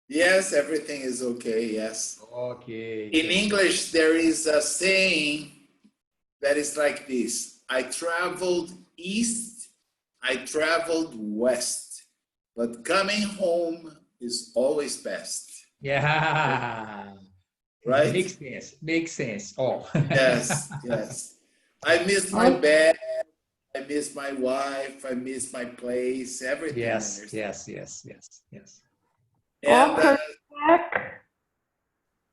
Yes, everything is okay, yes. Okay. In English, there is a saying that is like this. I traveled east, I traveled west, but coming home is always best. Yeah. Right? Makes sense. Oh. Yes, yes. I miss my bed, I miss my wife, I miss my place, everything. Yes. And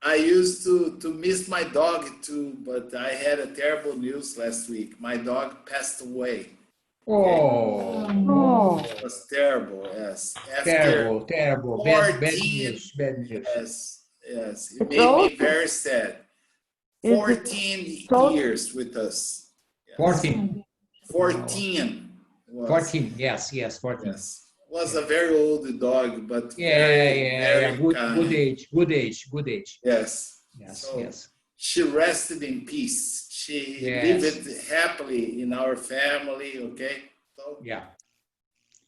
I used to miss my dog too, but I had a terrible news last week. My dog passed away. Oh. It was terrible, yes. After Terrible. 14, Bad news. yes. It made me very sad. 14 years with us. Yes. 14. 14 was. 14. Yes, 14. Yes. Was a very old dog, but very kind. Good age. Yes. Yes. She rested in peace. She lived happily in our family, okay? So, yeah.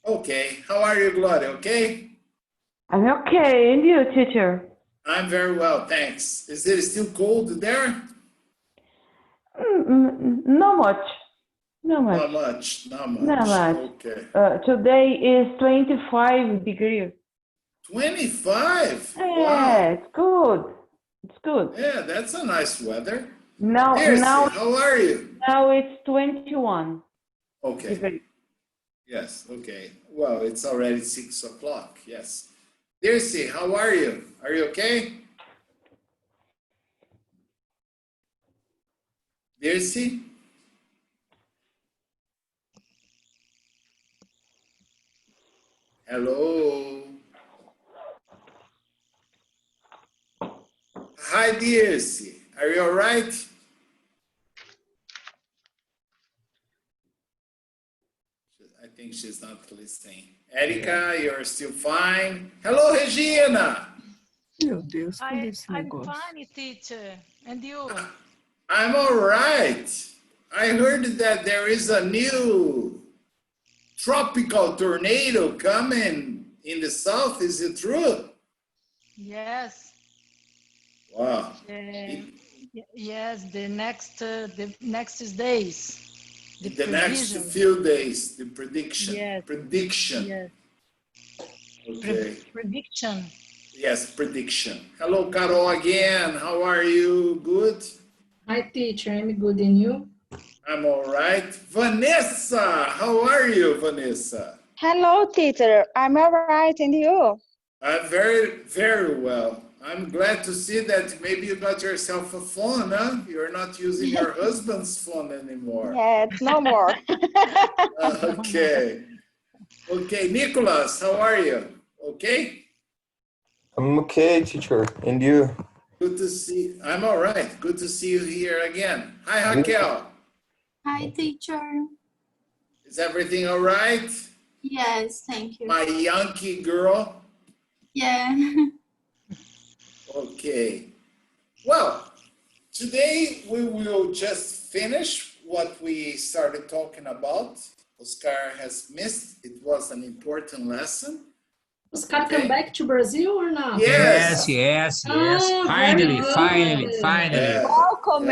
Okay. How are you, Gloria? Okay? I'm okay. And you, teacher? I'm very well, thanks. Is it still cold there? Not much. Not much. Okay. Today is 25 degrees. 25? Yeah, Wow. it's good. It's good. Yeah, that's a nice weather. Now, how are you? Now it's 21. Okay. Degrees. Yes, okay. Well, it's already 6 o'clock, yes. Dircy, how are you? Are you okay? Dircy? Hello? Hi, Dircy. Are you all right? I think she's not listening. Erica, you're still fine. Hello, Regina. Meu Deus, cadê esse I'm negócio? fine, teacher. And you? I'm all right. I heard that there is a new tropical tornado coming in the south. Is it true? Yes. Wow. Yes, the next days. The next few days, the prediction. Yes. Prediction. Yes. Okay. Prediction. Yes, prediction. Hello, Carol again. How are you? Good? Hi, teacher. I'm good. And you? I'm all right. Vanessa, how are you, Vanessa? Hello, teacher. I'm all right. And you? I'm very, very well. I'm glad to see that maybe you got yourself a phone, huh? You're not using your husband's phone anymore. Yeah, no more. Okay. Okay, Nicholas, how are you? Okay? I'm okay, teacher. And you? Good to see. I'm all right. Good to see you here again. Hi, Raquel. Hi, teacher. Is everything all right? Yes, thank you. My Yankee girl. Yeah. Okay. Well, today we will just finish what we started talking about. Oscar has missed. It was an important lesson. Oscar come back to Brazil or not? Yes. Finally. Welcome.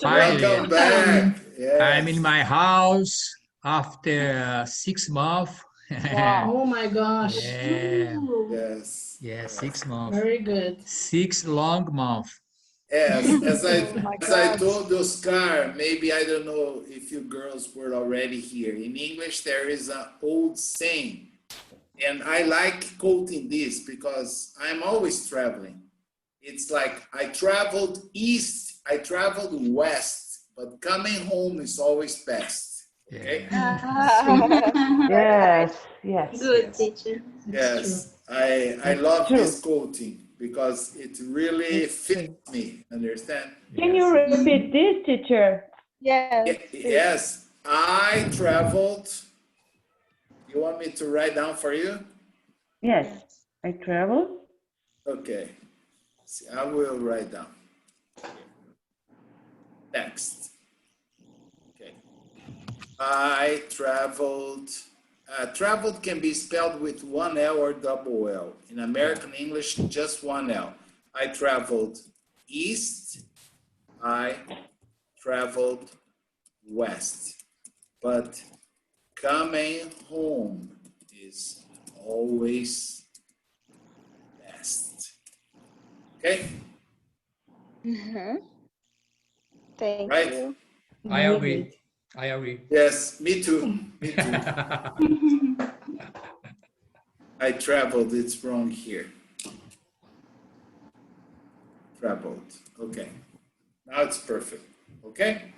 Welcome back. Yes. I'm in my house after 6 months. Wow. Oh my gosh. Yes. Yeah, 6 months. Very good. 6 long months. Yes, as I told Oscar, maybe I don't know if you girls were already here. In English, there is an old saying, and I like quoting this because I'm always traveling. It's like, I traveled east, I traveled west, but coming home is always best. Okay? Yes. Good, teacher. Yes, I love this quoting because it really fits me, understand? Can you repeat this, teacher? Yes. Yes, I traveled. You want me to write down for you? Yes, I traveled. Okay, see, I will write down. Next. Okay, I traveled traveled can be spelled with one L or double L. In American English, just one L. I traveled east. I traveled west. But coming home is always best. Okay? Thank Right? you. I agree. I agree. Yes, me too. Me too. I traveled, it's wrong here. Traveled. Okay. Now it's perfect. Okay?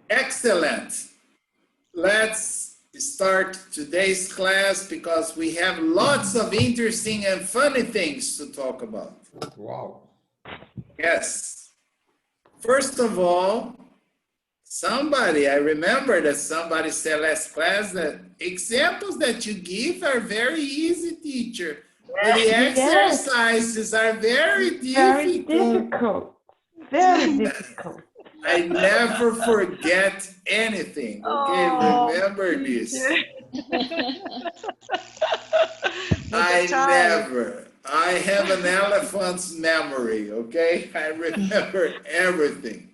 Excellent. Let's start today's class because we have lots of interesting and funny things to talk about. Wow. Yes. First of all, I remember that somebody said last class that examples that you give are very easy, teacher. But the exercises are very Very difficult. difficult. Very difficult. I never forget anything, okay? Remember this. I have an elephant's memory, okay? I remember everything.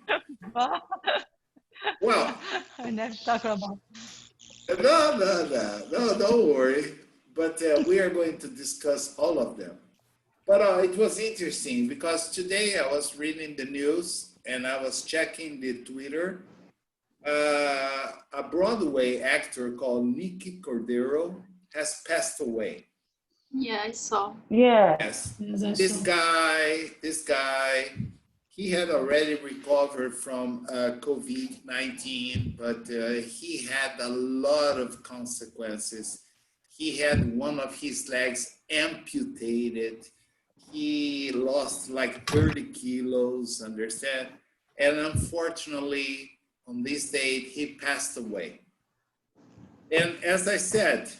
Well, I never talk about. no, don't worry. But we are going to discuss all of them. But it was interesting because today I was reading the news and I was checking the Twitter. A Broadway actor called Nicky Cordero has passed away. Yeah, I saw. Yeah. Yes. Yes, I This saw. guy, he had already recovered from COVID-19, but he had a lot of consequences. He had one of his legs amputated. He lost like 30 kilos, understand? And unfortunately, on this date, he passed away. And as I said,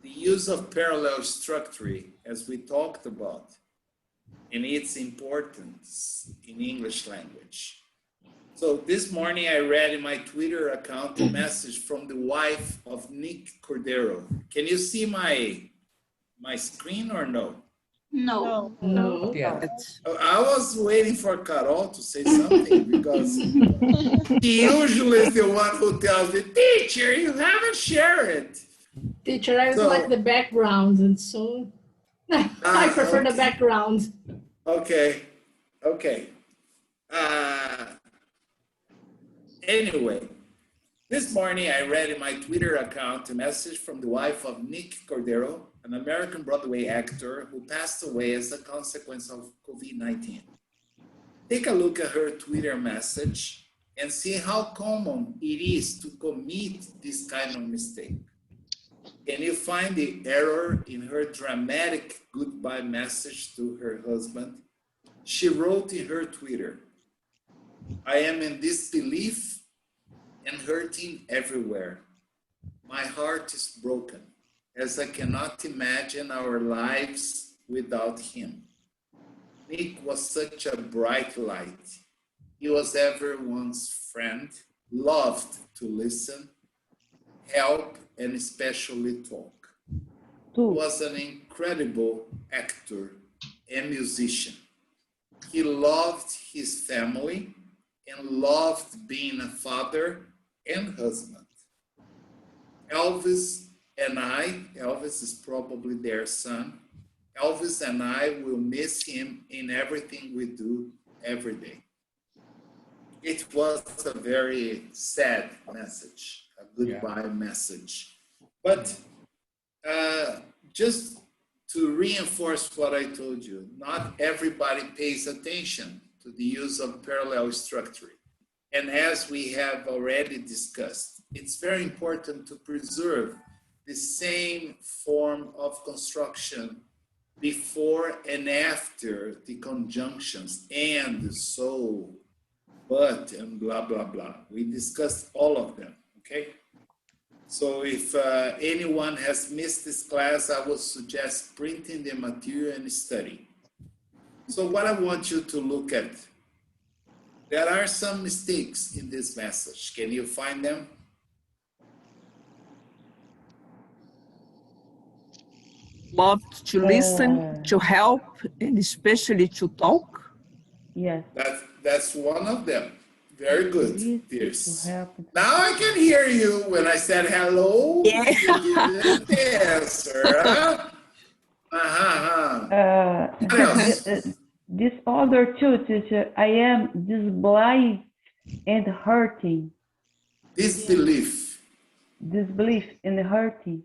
the use of parallel structure, as we talked about, and its importance in English language. So this morning I read in my Twitter account a message from the wife of Nick Cordero. Can you see my screen or no? No. No. Yeah. I was waiting for Carol to say something because she usually is the one who tells the teacher, you haven't shared it. Teacher, I would So- like the background, and so I prefer the okay. background. Okay. Anyway, this morning I read in my Twitter account a message from the wife of Nick Cordero, an American Broadway actor who passed away as a consequence of COVID-19. Take a look at her Twitter message and see how common it is to commit this kind of mistake. Can you find the error in her dramatic goodbye message to her husband? She wrote in her Twitter, I am in disbelief and hurting everywhere. My heart is broken as I cannot imagine our lives without him. Nick was such a bright light. He was everyone's friend, loved to listen, help, and especially talk. He was an incredible actor and musician. He loved his family and loved being a father and husband. Elvis is probably their son. Elvis and I will miss him in everything we do every day. It was a very sad message, a goodbye message. But just to reinforce what I told you, not everybody pays attention to the use of parallel structure. And as we have already discussed, it's very important to preserve the same form of construction before and after the conjunctions and, so, but, and blah, blah, blah. We discussed all of them, okay? So if anyone has missed this class, I would suggest printing the material and study. So what I want you to look at, there are some mistakes in this message. Can you find them? Loved to listen, to help, and especially to talk. Yes. That's one of them. Very good, Listen, to Pierce. help. Now I can hear you when I said hello. Yeah. You didn't answer, huh? What else? This other two, teacher, I am disbelief and hurting. Disbelief. Disbelief and hurting.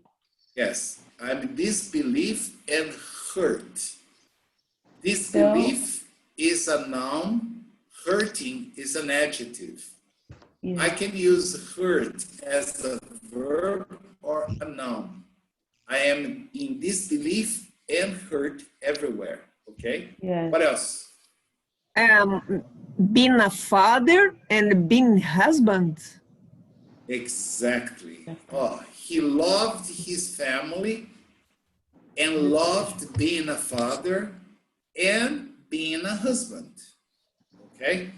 Yes, I'm disbelief and hurt. Disbelief is a noun, hurting is an adjective. Yes. I can use hurt as a verb or a noun. I am in disbelief and hurt everywhere, okay? Yes. What else? Being a father and being husband. Exactly. Oh, he loved his family and loved being a father and being a husband. Okay?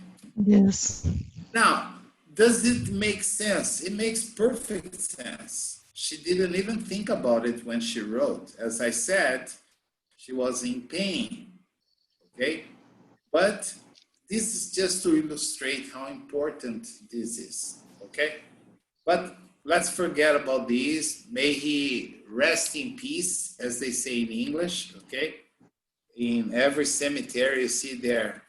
Yes. Now, does it make sense? It makes perfect sense. She didn't even think about it when she wrote. As I said, she was in pain. Okay? But this is just to illustrate how important this is. Okay? But let's forget about these. May he rest in peace, as they say in English, okay? In every cemetery, you see there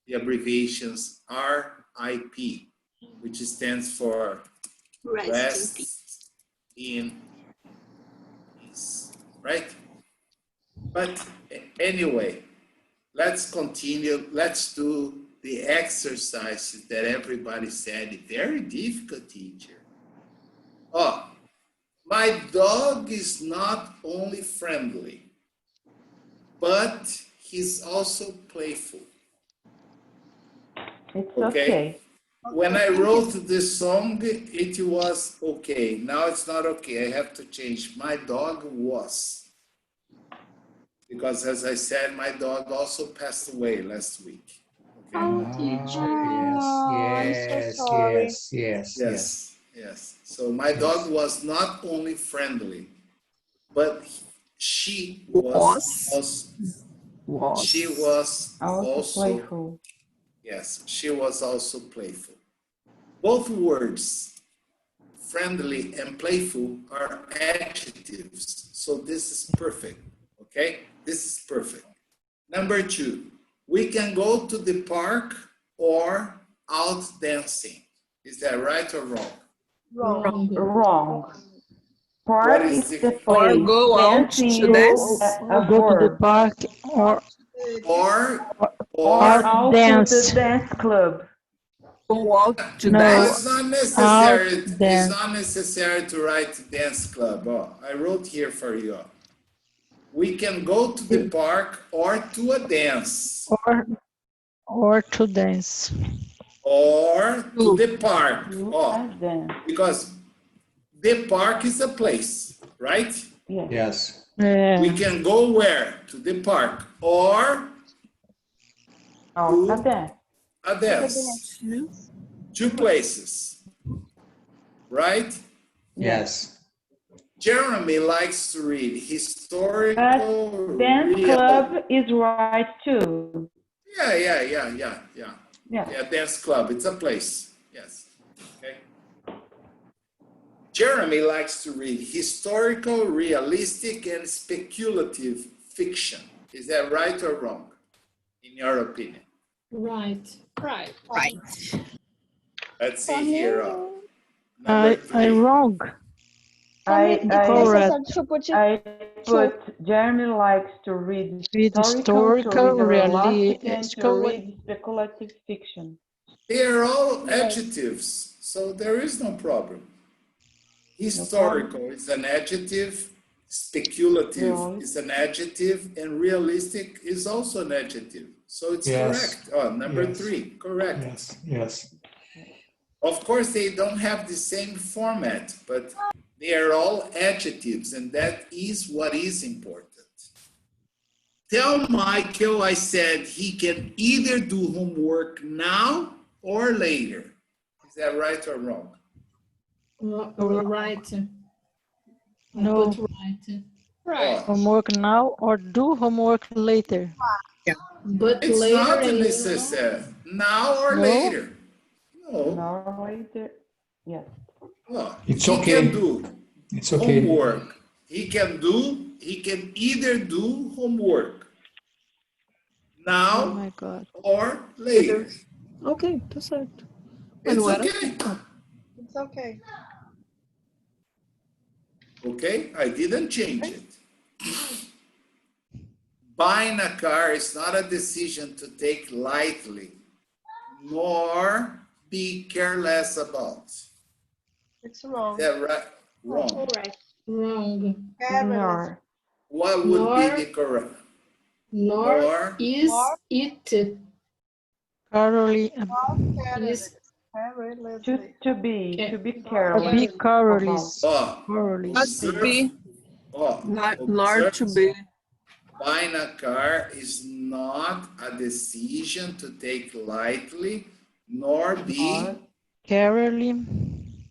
the abbreviations RIP, which stands for rest in peace, right? But anyway, let's continue. Let's do the exercises that everybody said. Very difficult, teacher. Oh, my dog is not only friendly, but he's also playful. It's okay. When I wrote this song, it was okay. Now it's not okay. I have to change. My dog was. Because as I said, my dog also passed away last week. Okay? Oh, teacher. Yes. So my dog was not only friendly, but she was also playful. Yes, she was also playful. Both words, friendly and playful, are adjectives. So this is perfect, okay? This is perfect. Number 2, we can go to the park or out dancing. Is that right or wrong? Wrong. Park is the place. Or go out to dance. Go to the park or out dance. to the dance club. Go out to No, dance. it's not necessary. Out It's not necessary to write dance club. Oh, I wrote here for you. We can go to the park or to a dance. Or to dance. Or to the park. Oh, Dance. because the park is a place, right? Yes. We can go where? To the park or A dance. a dance. 2 places, right? Yes. Jeremy likes to read historical. Dance club is right too. Yeah, dance club. It's a place. Yes. Okay. Jeremy likes to read historical, realistic, and speculative fiction. Is that right or wrong, in your opinion? Right. Let's see here. I wrong. I Correct. put Jeremy likes to read Historical, realistic, and to realistic, read speculative fiction. They are all adjectives, so there is no problem. Historical is an adjective, speculative is an adjective, and realistic is also an adjective. So it's correct. Oh, number 3, correct. Yes. Of course, they don't have the same format, but they are all adjectives, and that is what is important. Tell Michael I said he can either do homework now or later. Is that right or wrong? Right. No. Right. Right. Homework now or do homework later? But It's later not in necessary. Now or No? later. No. No, later. Yes. Oh, It's he okay. can do It's okay. homework. He can either do homework Oh now my God. or later. Ok, tá certo. Mas It's não era okay. assim, não. It's okay. Okay, I didn't change it. Buying a car is not a decision to take lightly, nor be careless about. It's wrong. Yeah, right. Wrong. Correct. wrong. Nor. What would be the correct? Nor Nor. is it. Carefully, Is To be be careless. careless. Oh, Careless. Not to be, not to observe. be. Buying a car is not a decision to take lightly, nor be. Carefully.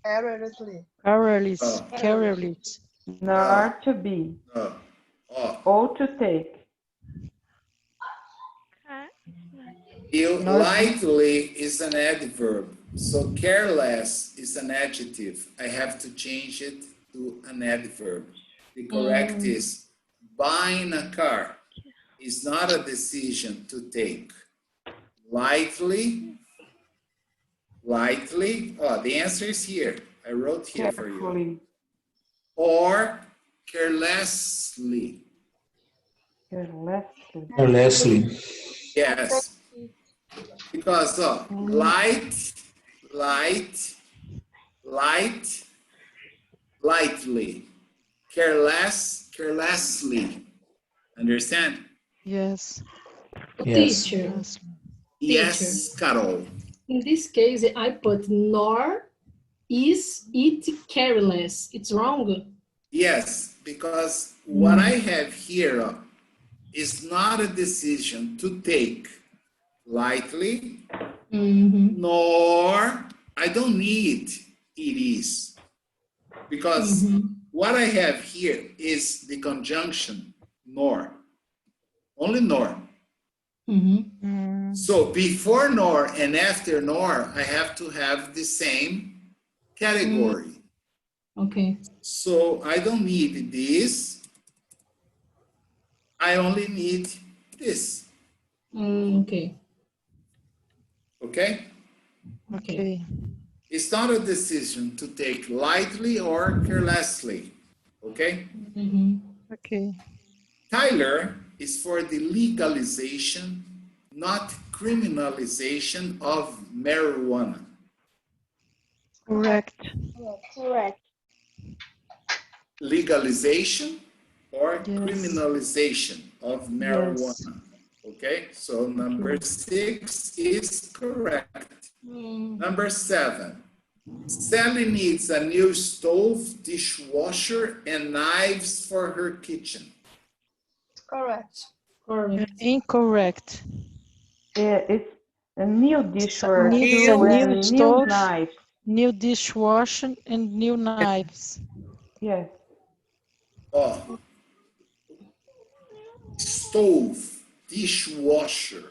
Carelessly. Careless. Careless. Nor to be. No. Oh, Or to take. lightly is an adverb, so careless is an adjective. I have to change it to an adverb. The correct is buying a car is not a decision to take lightly. Oh, the answer is here. I wrote here for you. Carefully. Or carelessly. Carelessly. Leslie. Yes. Because lightly, carelessly. Understand? Yes. Yes. Teacher. Yes. Yes, Carol. In this case, I put nor is it careless. It's wrong. Yes, because what I have here is not a decision to take lightly, nor I don't need it is. Because what I have here is the conjunction nor. Only nor. So before nor and after nor, I have to have the same category. Okay. So I don't need this. I only need this. Okay. Okay? Okay. It's not a decision to take lightly or carelessly. Okay? Okay. Tyler is for the legalization, not criminalization of marijuana. Correct. Correct. Legalization or Yes. criminalization of marijuana. Okay, so number 6 is correct. Number 7, Sally needs a new stove, dishwasher, and knives for her kitchen. Correct. Correct. Incorrect. It's a new dishwasher Needs a too, new and new stove. knives. New dishwasher and new knives. Yes. Oh, stove, dishwasher.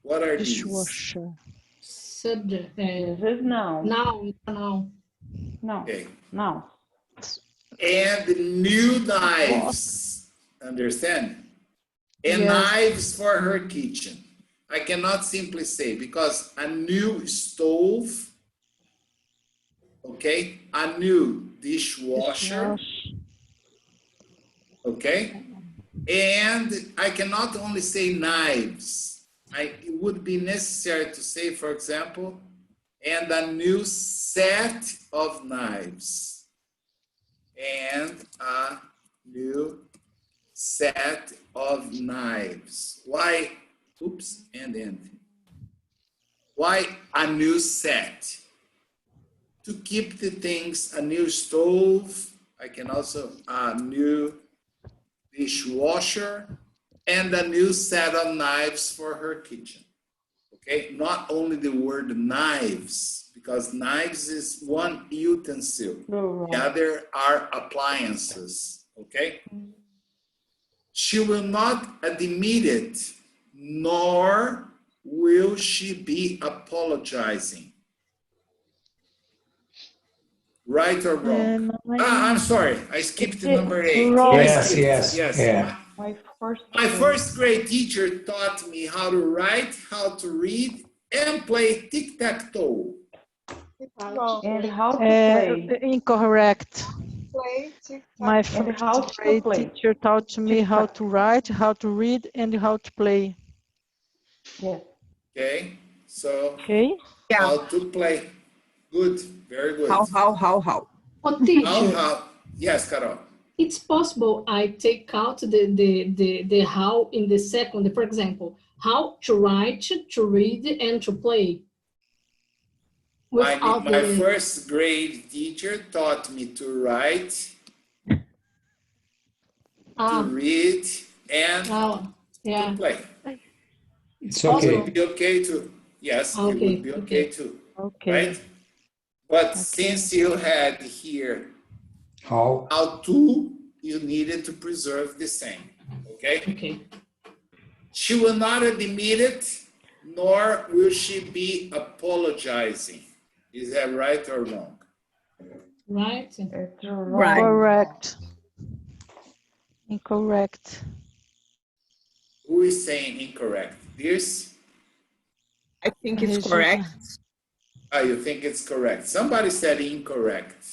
What are these? Dishwasher. Subject. This is now. Now. No. Okay. No. And new knives. Understand? And Yes. knives for her kitchen. I cannot simply say because a new stove, okay, a new dishwasher, okay, and I cannot only say knives. It would be necessary to say, for example, and a new set of knives. And a new set of knives. Why? Oops, and end. Why a new set? To keep the things, a new stove, I can also, a new dishwasher, and a new set of knives for her kitchen. Okay, not only the word knives, because knives is one utensil. The other are appliances, okay? She will not admit it, nor will she be apologizing. Right or wrong? I'm sorry, I skipped to number 8. Wrong. Yes, yeah. My first grade teacher taught me how to write, how to read, and play tic-tac-toe. It's wrong. And how to play. Incorrect. Play, tick, My tack. And how first to grade play. teacher taught me how to write, how to read, and how to play. Yes. Okay, so Okay? how to play. Good, very good. How? Oh, teacher, How? Yes, Carol. it's possible I take out the how in the second, for example, how to write, to read, and to play. Without My the, first grade teacher taught me to write, to read, and yeah, to play. It's It okay. would be okay too. Yes, it would be okay too. Okay. Right? But since you had here How? how to, you needed to preserve the same. Okay? okay. She will not admit it, nor will she be apologizing. Is that right or wrong? Right? It's wrong. Right. Correct. Incorrect. Who is saying incorrect? This? I think it's Regina. correct. Oh, you think it's correct. Somebody said incorrect.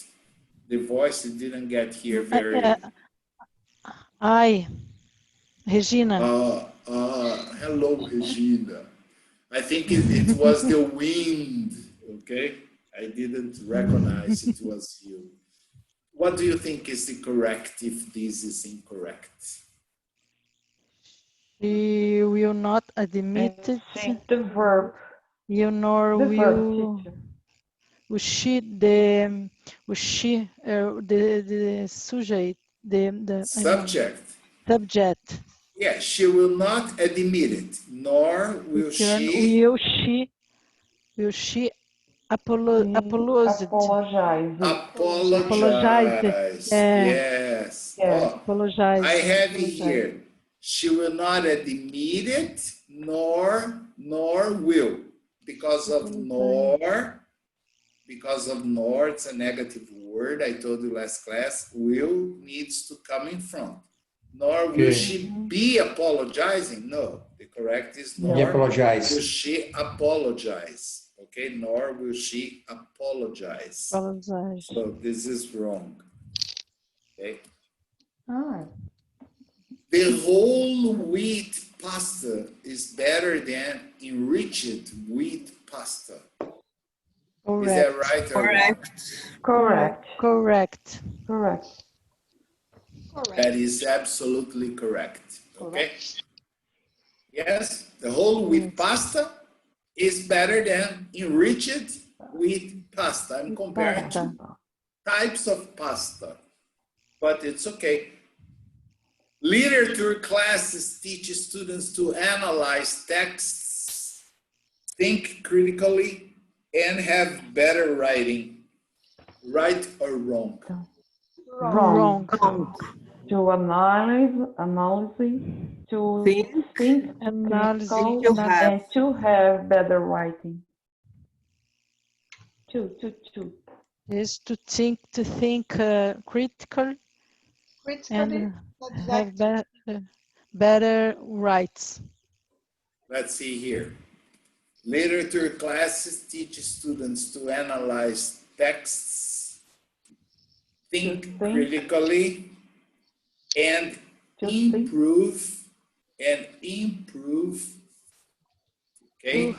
The voice didn't get here very... Regina. Hello, Regina. I think it was the wind, okay? I didn't recognize it was you. What do you think is the correct if this is incorrect? She will not admit it. Change the verb. You nor The verb, will teacher. the subject, the Subject. subject. Yeah, she will not admit it, nor will she... Will she apologize? Apologize. Apologize. Yes. Oh, Apologize. I have it here. She will not admit it, nor will. Because of nor, it's a negative word. I told you last class, will needs to come in front. Nor will she be apologizing. No, the correct is nor Apologize. will she apologize. Okay, nor will she apologize. Apologize. So this is wrong. Okay. Ah, The whole wheat pasta is better than enriched wheat pasta. Correct. Is that right or wrong? correct. Correct. Correct. That is absolutely correct. Okay. Yes, the whole wheat pasta is better than enriched wheat pasta. I'm comparing two types of pasta, but it's okay. Literature classes teach students to analyze texts, think critically, and have better writing. Right or wrong? Wrong. Wrong. To analyze, to think, Analysis. critical, and to have better writing. Two. Is to think critical Critically, and have better rights. Let's see here. Literature classes teach students to analyze texts, think critically, and improve. Okay,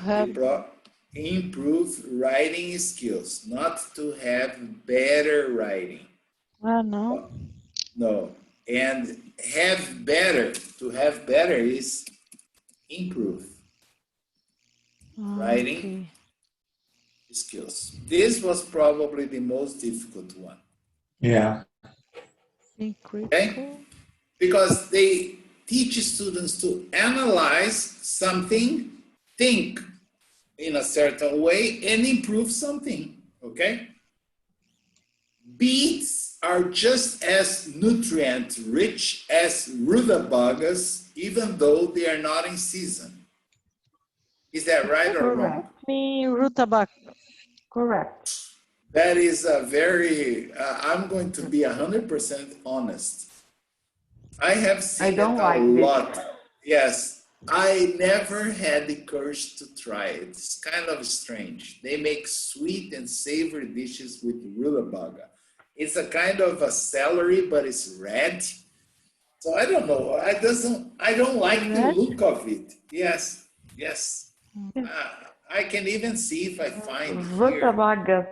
improve writing skills, not to have better writing. No. No, and have better. To have better is improve writing skills. This was probably the most difficult one. Yeah. Think critical. Okay? Because they teach students to analyze something, think in a certain way, and improve something. Okay? Beats are just as nutrient rich as rutabagas, even though they are not in season. Is that right or wrong? Me rutabaga. Correct. That is a very, I'm going to be 100% honest. I have seen I don't it a like lot. this. Yes, I never had the courage to try it. It's kind of strange. They make sweet and savory dishes with rutabaga. It's a kind of a celery, but it's red. So I don't know. I don't like the Red? look of it. Yes, yes. I can even see if I find it here. Rutabagas.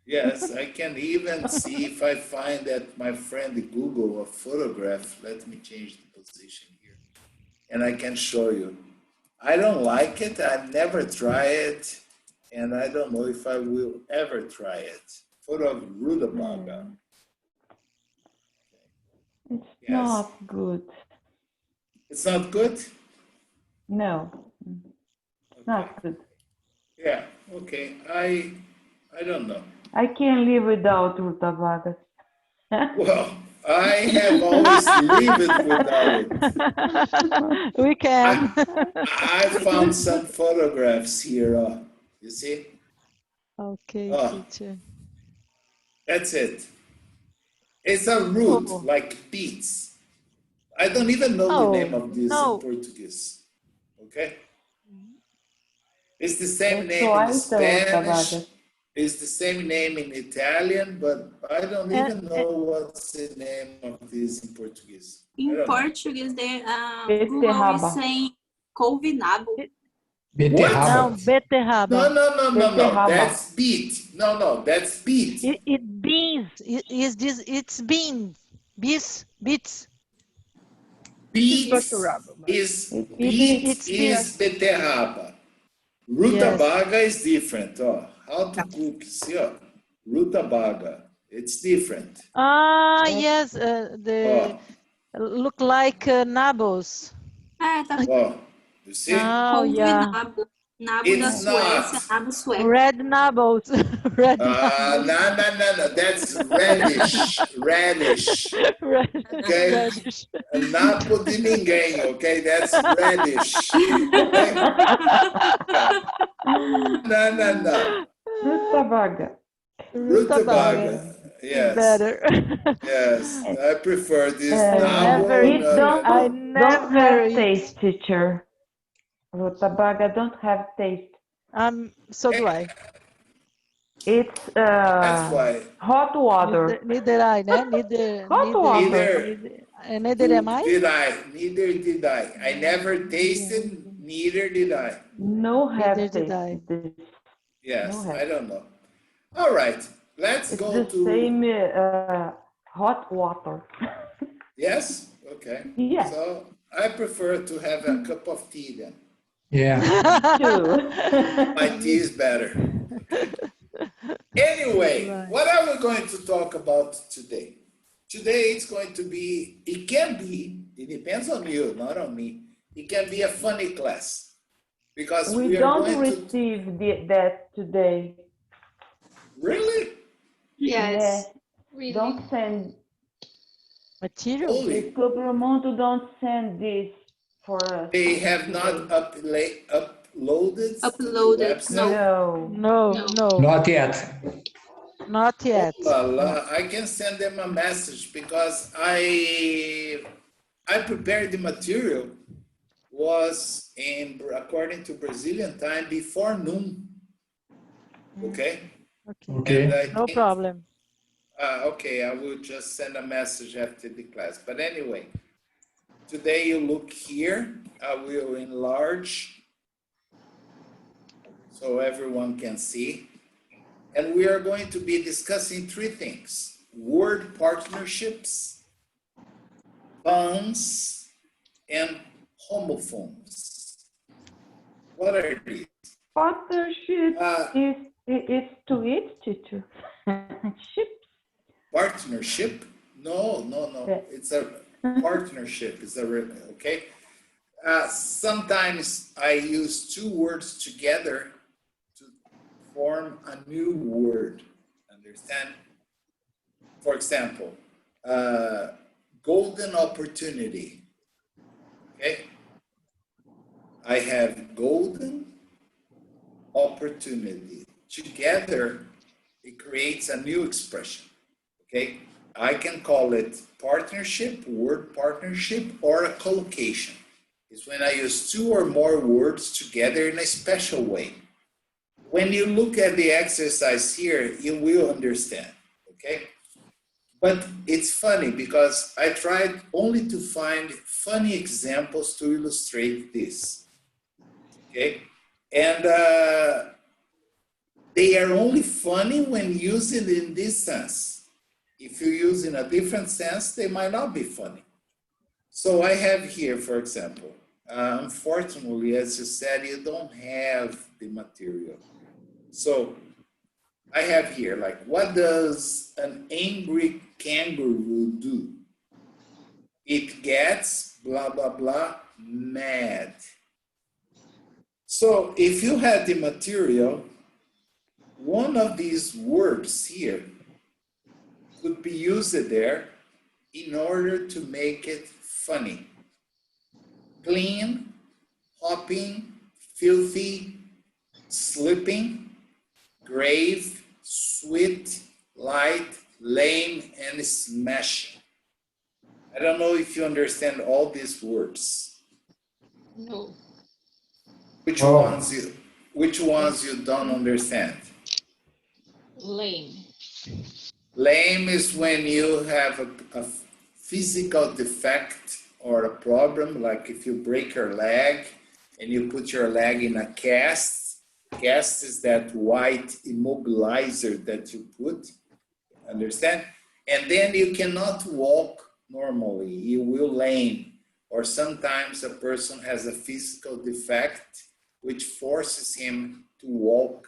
Yes, I can even see if I find that my friend Google a photograph. Let me change the position here. And I can show you. I don't like it. I've never tried it. And I don't know if I will ever try it. Photo of rutabaga. It's Yes. not good. It's not good? No, it's not good. Yeah, okay. I don't know. I can't live without rutabagas. Well, I have always lived without it. We can. I found some photographs here. You see? Okay, Oh. teacher. That's it. It's a root, Oh. like beets. I don't even know the name of this in Portuguese. Okay? It's the same name in Spanish. It's the same name in Italian, but I don't even know what's the name of this in Portuguese. In Portuguese, Google is saying couve-nabo. Beterraba. Não, beterraba. No. That's beet. No, that's beet. It beans. It's beans. Beets. Beet is beterraba. Rutabaga is different. Oh, how to cook? See, rutabaga. It's different. Yes. The look like nabos. Oh, you see? Oh, yeah. Nabo da It's Suécia, not. nabo sueco. Red nabos. Red nabos. No. That's radish. Radish. Okay? Radish. Napo de ninguém, okay? That's radish. Okay? No. Rutabaga. Yes. Better. Yes. I prefer this I never have eat. taste, teacher. Rutabaga don't have taste. So do I. It's That's why. hot water. Neither I, né? Neither. Hot water. Neither am I. Neither did I. I never tasted, neither did I. No have Neither did I. taste. Yes, No I don't know. All right, let's go It's the same hot water. Yes? Okay. Yes. So I prefer to have a cup of tea then. Yeah. My tea is better. Okay. Anyway, what are we going to talk about today? Today it's going to be, it depends on you, not on me. It can be a funny class because we are don't going receive that today. Really? Yes. Really? Don't send. Material? Holy. Club Remonto don't send this for us. They have not uploaded to the website? No. Not yet. Not yet. Oh, la, la. I can send them a message because I prepared the material was according to Brazilian time before noon. Okay. Okay. No problem. Okay, I will just send a message after the class. But anyway, today you look here. I will enlarge so everyone can see. And we are going to be discussing three things: word partnerships, puns, and homophones. What are these? Partnership is to eat, teacher. Chips. Partnership? No. It's a partnership. It's a okay. Sometimes I use two words together to form a new word. Understand? For example, golden opportunity. Okay? I have golden opportunity. Together, it creates a new expression. Okay? I can call it partnership, word partnership, or a collocation. It's when I use two or more words together in a special way. When you look at the exercise here, you will understand, okay? But it's funny because I tried only to find funny examples to illustrate this, okay? And they are only funny when used in this sense. If you use in a different sense, they might not be funny. So I have here, for example, unfortunately, as you said, you don't have the material. So I have here, like, what does an angry kangaroo do? It gets, blah, blah, blah, mad. So if you had the material, one of these words here could be used there in order to make it funny. Clean, hopping, filthy, slipping, grave, sweet, light, lame, and smashing. I don't know if you understand all these words. No. Which ones you don't understand? Lame. Lame is when you have a physical defect or a problem, like if you break your leg and you put your leg in a cast. Cast is that white immobilizer that you put, understand? And then you cannot walk normally, you will lame. Or sometimes a person has a physical defect which forces him to walk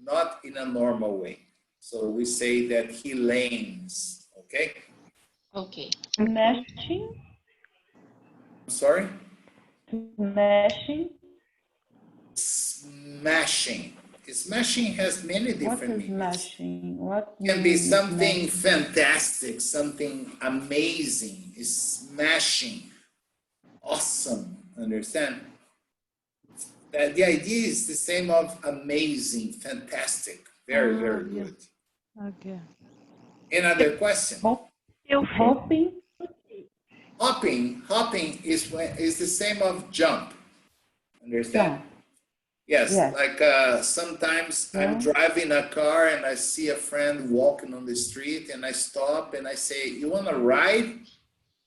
not in a normal way. So we say that he lames, okay? Okay. Smashing. I'm sorry? Smashing. Smashing. Smashing has many different meanings. Smashing? What Can be something smashing? fantastic, something amazing, smashing, awesome, understand? The idea is the same of amazing, fantastic, very, very good. Okay. Another question? Hopping. Hopping is the same of jump, understand? Jump. Yes, Yes. like sometimes I'm driving a car and I see a friend walking on the street and I stop and I say, you want to ride?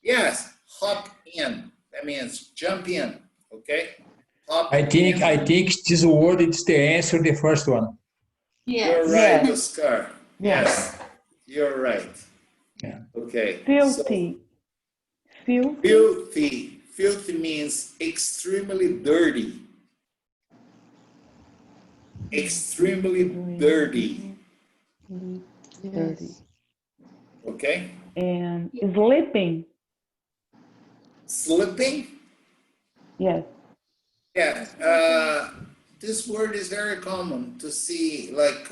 Yes, hop in. That means jump in, okay? Hop I think this word is the answer, the first one. You're Yes. right, Yes. Oscar. Yes, you're right. Yeah. Okay. Filthy. So, Filthy. filthy means extremely dirty. Extremely dirty. Dirty. Yes. Okay? And sleeping. Slipping? Yes. Yeah. This word is very common to see, like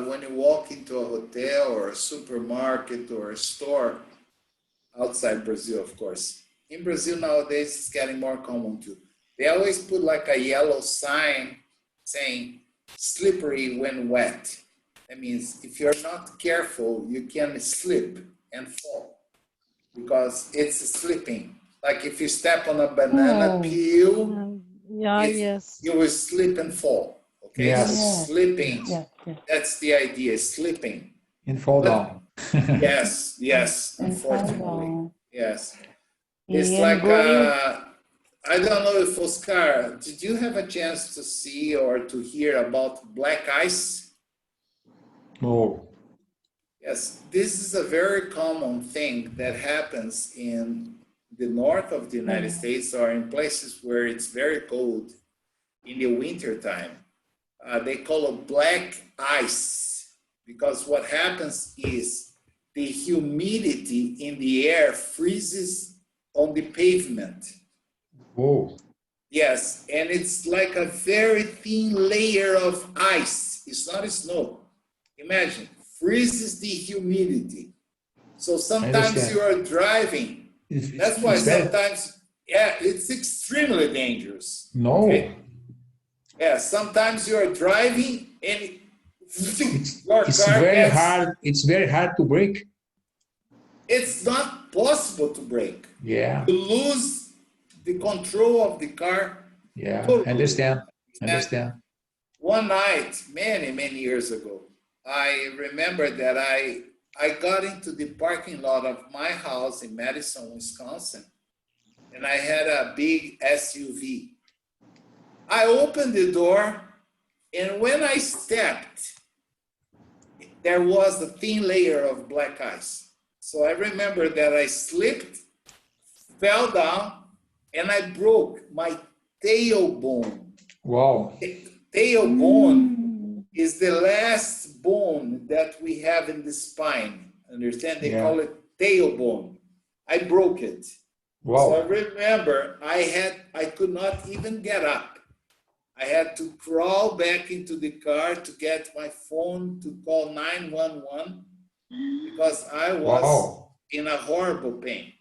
when you walk into a hotel or a supermarket or a store outside Brazil, of course. In Brazil nowadays, it's getting more common too. They always put like a yellow sign saying slippery when wet. That means if you're not careful, you can slip and fall because it's slipping. Like if you step on a banana peel, Yes. you will slip and fall. Okay, Yes. so slipping, Yes. that's the idea, slipping. And fall down. Yes, And fall unfortunately. down. Yes. It's And like, going. I don't know if Oscar, did you have a chance to see or to hear about black ice? No. Yes, this is a very common thing that happens in the north of the United States or in places where it's very cold in the winter time. They call it black ice because what happens is the humidity in the air freezes on the pavement. Whoa. Yes, and it's like a very thin layer of ice. It's not snow. Imagine, freezes the humidity. So sometimes you are driving. That's why sometimes, yeah, it's extremely dangerous. No. Okay? Yeah, sometimes you are driving and your It's car very gets, hard. It's very hard to brake. it's not possible to brake. Yeah. You lose the control of the car. Yeah. Totally. Understand. And Understand. one night, many years ago, I remember that I got into the parking lot of my house in Madison, Wisconsin, and I had a big SUV. I opened the door, and when I stepped, there was a thin layer of black ice. So I remember that I slipped, fell down, and I broke my tailbone. Wow. Tailbone is the last bone that we have in the spine. Understand? They call it tailbone. I broke it. Wow. So I remember I could not even get up. I had to crawl back into the car to get my phone to call 911 because I was in a horrible pain.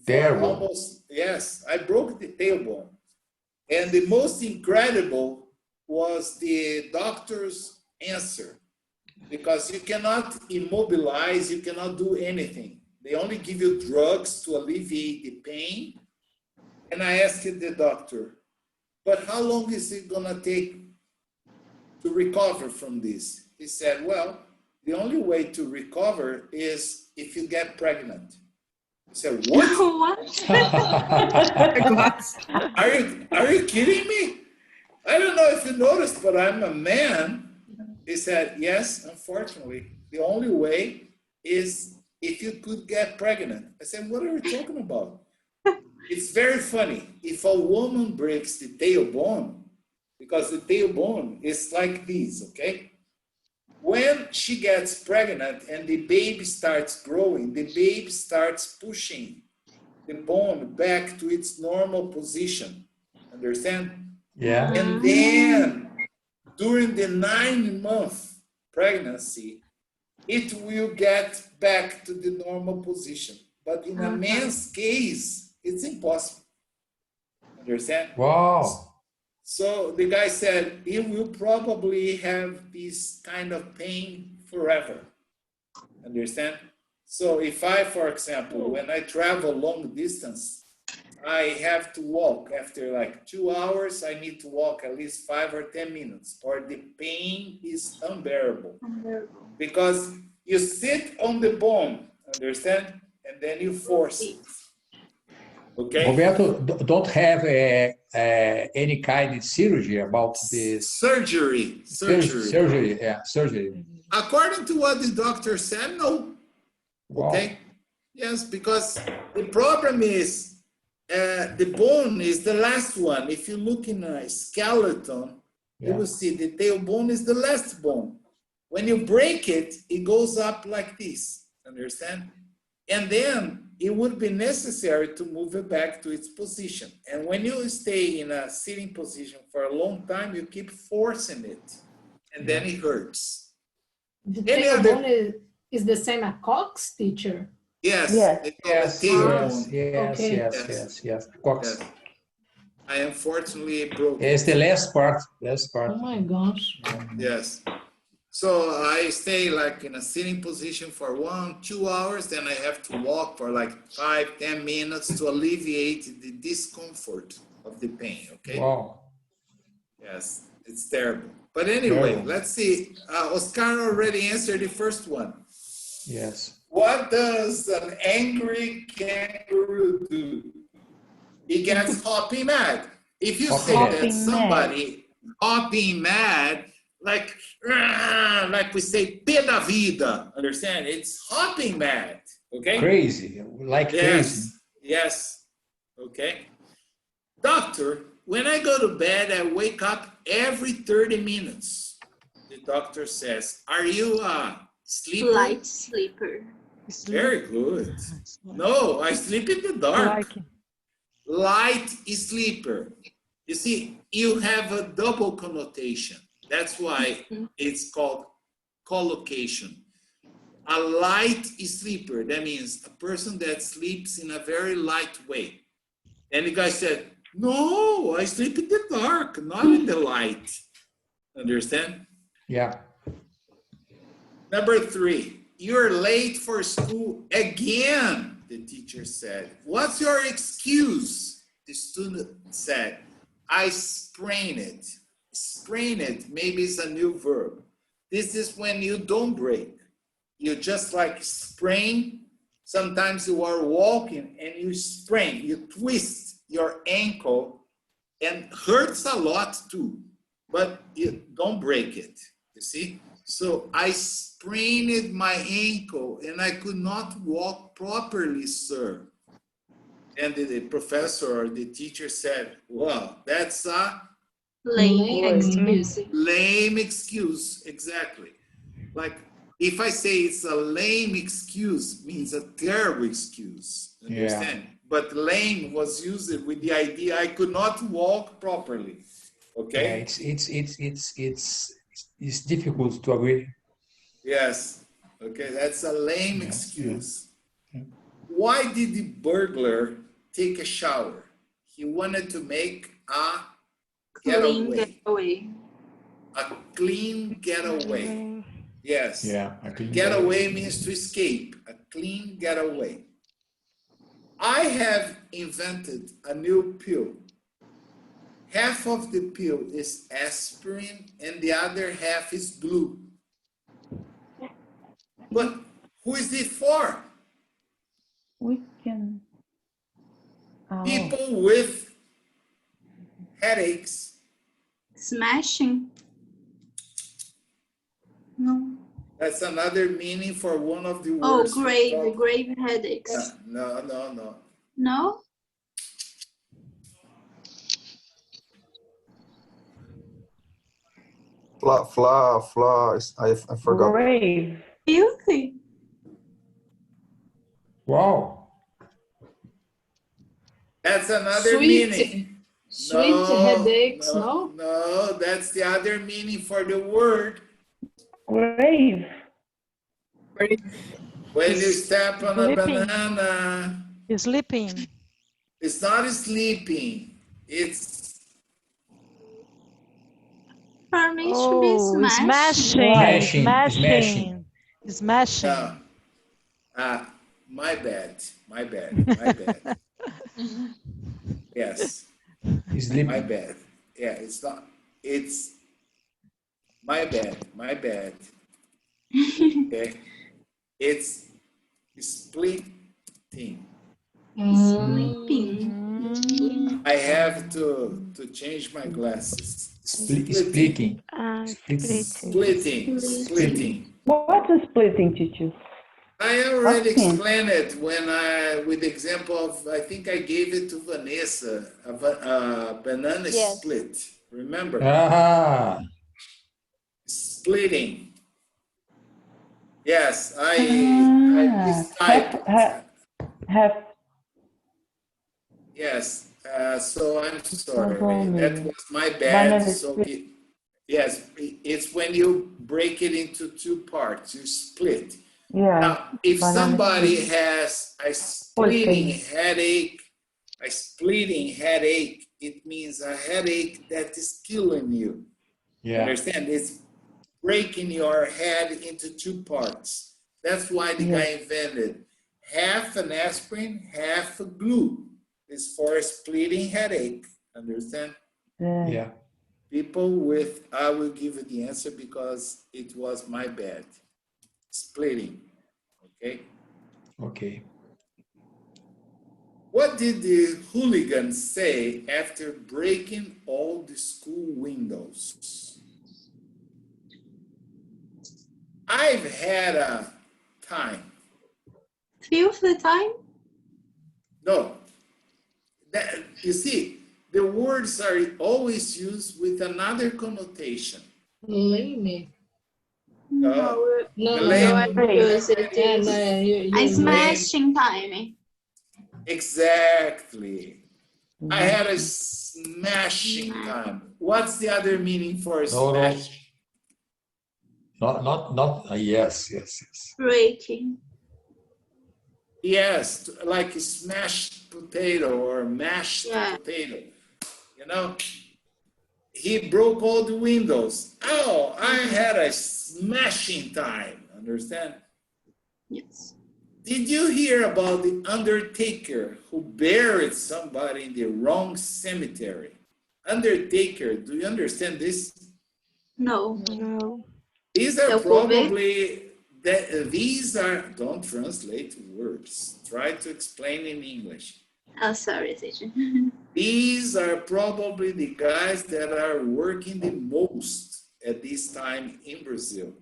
Terrible. Almost, yes, I broke the tailbone. And the most incredible was the doctor's answer, because you cannot immobilize, you cannot do anything. They only give you drugs to alleviate the pain. And I asked the doctor, but how long is it gonna take to recover from this? He said, well, the only way to recover is if you get pregnant. I said, what? Are you kidding me? I don't know if you noticed, but I'm a man. He said, yes, unfortunately, the only way is if you could get pregnant. I said, what are you talking about? It's very funny. If a woman breaks the tailbone, because the tailbone is like this, okay? When she gets pregnant and the baby starts growing, the baby starts pushing the bone back to its normal position. Understand? Yeah. And then during the 9-month pregnancy, it will get back to the normal position. But in a man's case, it's impossible. Understand? Wow. So the guy said, he will probably have this kind of pain forever. Understand? So if I, for example, when I travel long distance, I have to walk. After like 2 hours, I need to walk at least 5 or 10 minutes, or the pain is unbearable. Because you sit on the bone, understand? And then you force it. Okay? Roberto, don't have any kind of surgery about this? Surgery. Surgery, yeah, surgery. According to what the doctor said, no. Wow. Okay? Yes, because the problem is the bone is the last one. If you look in a skeleton, you will see the tailbone is the last bone. When you break it, it goes up like this. Understand? And then it would be necessary to move it back to its position. And when you stay in a sitting position for a long time, you keep forcing it. And then it hurts. The tailbone is the same as Cox, teacher? Yes. Yes. Cox. Yes. I unfortunately broke It's the last part. Oh my gosh. Yes. So I stay like in a sitting position for 1-2 hours, then I have to walk for like 5-10 minutes to alleviate the discomfort of the pain, okay? Wow. Yes, it's terrible. But anyway, let's see. Oscar already answered the first one. Yes. What does an angry kangaroo do? He gets hopping mad. If you say that somebody hopping mad, like we say, pé da vida, understand? It's hopping mad, okay? Crazy, like crazy. Yes, okay. Doctor, when I go to bed, I wake up every 30 minutes. The doctor says, are you a sleeper? Light sleeper. Very good. No, I sleep in the dark. Light sleeper. You see, you have a double connotation. That's why it's called collocation. a light sleeper. That means a person that sleeps in a very light way. And the guy said, no, I sleep in the dark, not in the light. Understand? Yeah. Number 3, you're late for school again, the teacher said. What's your excuse? The student said, I sprained it. Sprain it, maybe it's a new verb. This is when you don't break. You just like sprain. Sometimes you are walking and you sprain, you twist your ankle and hurts a lot too, but you don't break it, you see? So I sprained my ankle and I could not walk properly, sir. And the professor or the teacher said, well, that's a Lame excuse. lame excuse, exactly. Like if I say it's a lame excuse, means a terrible excuse, understand? Yeah. But lame was used with the idea I could not walk properly, okay? Yeah, it's difficult to agree. Yes, okay, that's a lame Yeah, excuse. yeah. Why did the burglar take a shower? He wanted to make a Clean getaway. A clean getaway. Yes. Yeah, I think Getaway means to escape. A clean getaway. I have invented a new pill. Half of the pill is aspirin and the other half is glue. But who is it for? We can. People with headaches. Smashing? No. That's another meaning for one of the Oh, words. grave headaches. No. No? Fla. I forgot. Grave. Filthy. Wow. That's another Sweet. meaning. Sweet headaches, no? No, that's the other meaning for the word. Grave. When you step on a Sleeping. banana, Sleeping. it's not sleeping. It's For me, it should be Oh, smashing. Smashing. my bad. Yes, Sleeping. my bad. Yeah, it's not. It's my bad. Okay, it's splitting. Sleeping. I have to change my glasses. Splitting. Splitting. What is splitting, teacher? I already Okay. explained it with the example of, I think I gave it to Vanessa, a banana split. Remember? Ah, Splitting. Yes, I mistyped. Have. Yes, so I'm sorry. Banana. That was my bad. Banana So split. yes, it's when you break it into two parts, you split. Yeah. Now, if banana somebody split. has a splitting headache, it means a headache that is killing you. yeah. Understand? It's breaking your head into two parts. That's why the guy invented half an aspirin, half a glue. It's for a splitting headache. Understand? Yeah. People with, I will give you the answer because it was my bad. Splitting, okay? Okay. What did the hooligan say after breaking all the school windows? I've had a time. Filthy time? No, you see, the words are always used with another connotation. Lame. No, Lame. I use it. Yeah, I smashing time. Exactly. I had a smashing time. What's the other meaning for No. smash? Yes. Breaking. Yes, like smashed potato or mashed Yeah. potato. You know, he broke all the windows. Oh, I had a smashing time. Understand? Yes. Did you hear about the undertaker who buried somebody in the wrong cemetery? Undertaker, do you understand this? No. No. These are Eu vou ver. probably, these are, don't translate words. Try to explain in English. Oh, sorry, teacher. These are probably the guys that are working the most at this time in Brazil.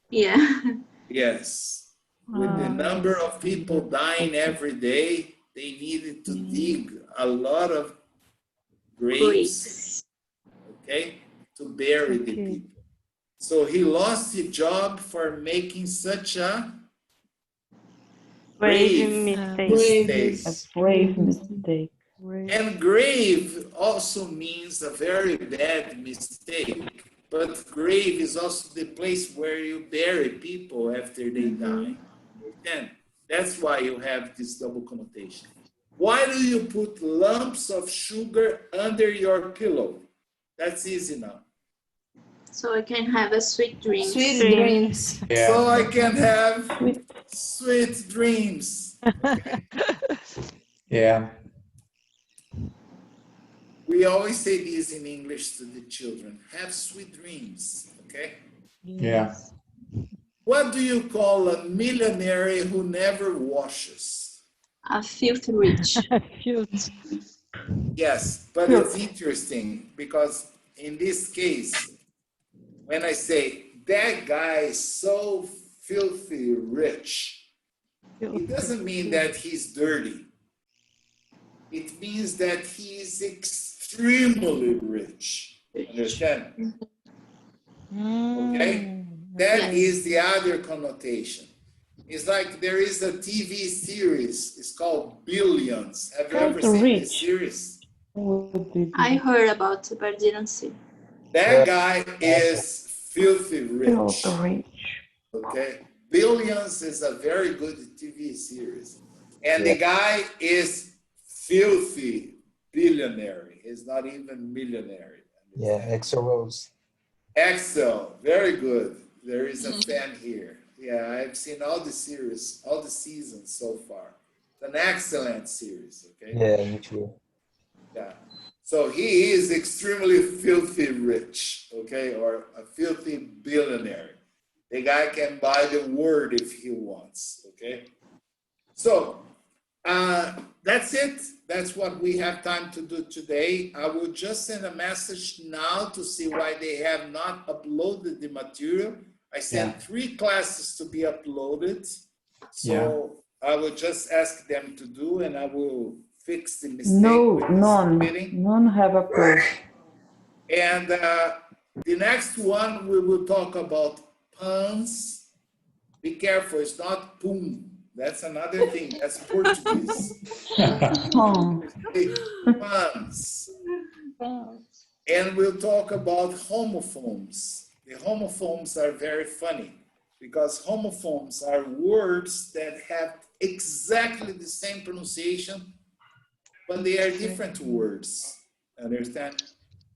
Yeah. Yes. With the number of people dying every day, they needed to dig a lot of graves, okay, to bury the people. So he lost his job for making such a Brave mistake. A brave mistake. And grave also means a very bad mistake. But grave is also the place where you bury people after they die. Understand? That's why you have this double connotation. Why do you put lumps of sugar under your pillow? That's easy now. So I can have a sweet dream. Sweet dreams. Yeah. So I can have sweet dreams. Okay? Yeah. We always say this in English to the children. Have sweet dreams. Okay? Yeah. What do you call a millionaire who never washes? A filthy rich. Yes, but it's interesting because in this case, when I say that guy is so filthy rich, it doesn't mean that he's dirty. It means that he is extremely rich. Understand? Okay? That is the other connotation. It's like there is a TV series. It's called Billions. Have you ever seen this series? I heard about it, but didn't see. That guy is filthy rich. Okay? Billions is a very good TV series. And the guy is filthy billionaire. He's not even millionaire. Yeah, Excel Rose. Excel, very good. There is a fan here. Yeah, I've seen all the series, all the seasons so far. It's an excellent series, okay? Yeah, me too. Yeah. So he is extremely filthy rich, okay? Or a filthy billionaire. The guy can buy the world if he wants, okay? So that's it. That's what we have time to do today. I will just send a message now to see why they have not uploaded the material. I sent 3 classes to be uploaded. So I will just ask them to do, and I will fix the mistake. None have approved. And the next one, we will talk about puns. Be careful, it's not pum. That's another thing. That's Portuguese. Puns. And we'll talk about homophones. The homophones are very funny because homophones are words that have exactly the same pronunciation, but they are different words. Understand?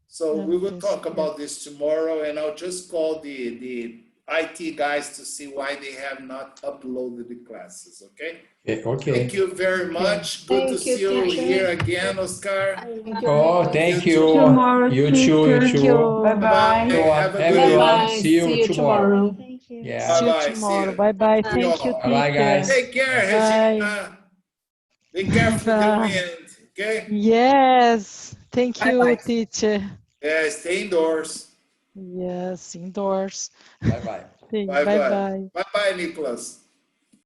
So we will talk about this tomorrow, and I'll just call the IT guys to see why they have not uploaded the classes, okay? Okay. Thank you very much. Good to see you here again, Oscar. Oh, thank you. Tomorrow, You too. Bye-bye. Have a good Everyone, evening. see you tomorrow. Thank you. Yeah. See you Bye-bye. tomorrow. See you. Bye-bye. Thank you, Bye-bye, guys. Take care, Regina. Be careful with the wind, okay? Yes. Thank you, teacher. Yeah, stay indoors. Yes, indoors. Bye-bye. Bye-bye. Bye-bye, Nicholas.